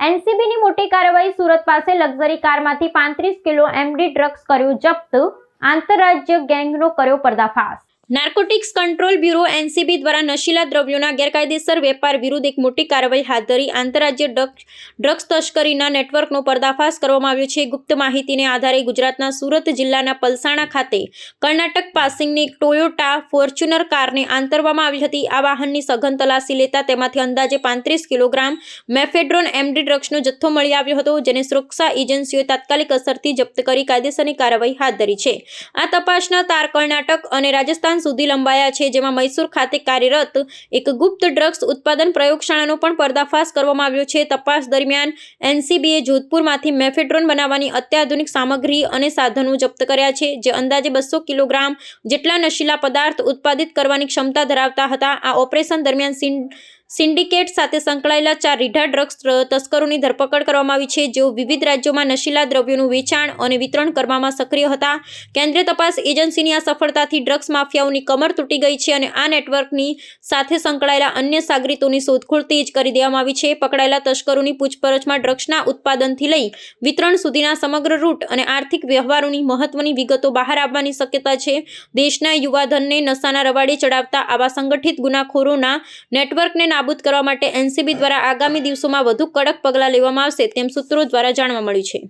એનસીબીની મોટી કાર્યવાહી સુરત પાસે લક્ઝરી કારમાંથી 35 કિલો એમડી ડ્રગ્સ કર્યું જપ્ત, આંતરરાજ્ય ગેંગનો કર્યો પર્દાફાશ। નાર્કોટિક્સ કંટ્રોલ બ્યુરો એનસીબી દ્વારા નશીલા દ્રવ્યોના ગેરકાયદેસર વેપાર વિરુદ્ધ એક મોટી કાર્યવાહી હાથ ધરી આંતરરાજ્ય ડ્રગ્સ તસ્કરીના નેટવર્કનો પર્દાફાશ કરવામાં આવ્યો છે। ગુપ્ત માહિતીને આધારે ગુજરાતના સુરત જિલ્લાના પલસાણા ખાતે કર્ણાટક પાસિંગની એક ટોયોટા ફોર્ચ્યુનર કારને આંતરવામાં આવી હતી। આ વાહનની સઘન તલાશી લેતા તેમાંથી અંદાજે 35 કિલોગ્રામ મેફેડ્રોન એમડી ડ્રગ્સનો જથ્થો મળી આવ્યો હતો, જેને સુરક્ષા એજન્સીઓએ તાત્કાલિક અસરથી જપ્ત કરી કાયદેસરની કાર્યવાહી હાથ ધરી છે। આ તપાસના તાર કર્ણાટક અને રાજસ્થાન સુધી લંબાયા છે, જેમાં મૈસૂર ખાતે કાર્યરત એક ગુપ્ત ડ્રગ્સ ઉત્પાદન પ્રયોગશાળાનો પણ પર્દાફાશ કરવામાં આવ્યો છે। તપાસ દરમિયાન એનસીબીએ જોધપુરમાંથી મેફેડ્રોન બનાવવાની અત્યાધુનિક સામગ્રી અને સાધનો જપ્ત કર્યા છે, જે અંદાજે 200 કિલોગ્રામ જેટલા નશીલા પદાર્થ ઉત્પાદિત કરવાની ક્ષમતા ધરાવતા હતા। આ ઓપરેશન દરમિયાન સિન્ડિકેટ સાથે સંકળાયેલા 4 રીઢા ડ્રગ્સ તસ્કરોની ધરપકડ કરવામાં આવી છે, જેઓ વિવિધ રાજ્યોમાં નશીલા દ્રવ્યોનું વેચાણ અને વિતરણ કરવામાં સક્રિય હતા। કેન્દ્રીય તપાસ એજન્સીની આ સફળતાથી ડ્રગ્સ માફિયાઓની કમર તૂટી ગઈ છે અને આ નેટવર્કની સાથે સંકળાયેલા અન્ય સાગરીતોની શોધખોળ તેજ કરી દેવામાં આવી છે। પકડાયેલા તસ્કરોની પૂછપરછમાં ડ્રગ્સના ઉત્પાદનથી લઈ વિતરણ સુધીના સમગ્ર રૂટ અને આર્થિક વ્યવહારોની મહત્વની વિગતો બહાર આવવાની શક્યતા છે। દેશના યુવાધનને નશાના રવાડે ચડાવતા આવા સંગઠિત ગુનાખોરોના નેટવર્કને નાબૂદ કરવા માટે એનસીબી દ્વારા આગામી દિવસોમાં વધુ કડક પગલાં લેવામાં આવશે, તેમ સૂત્રો દ્વારા જાણવા મળ્યું છે।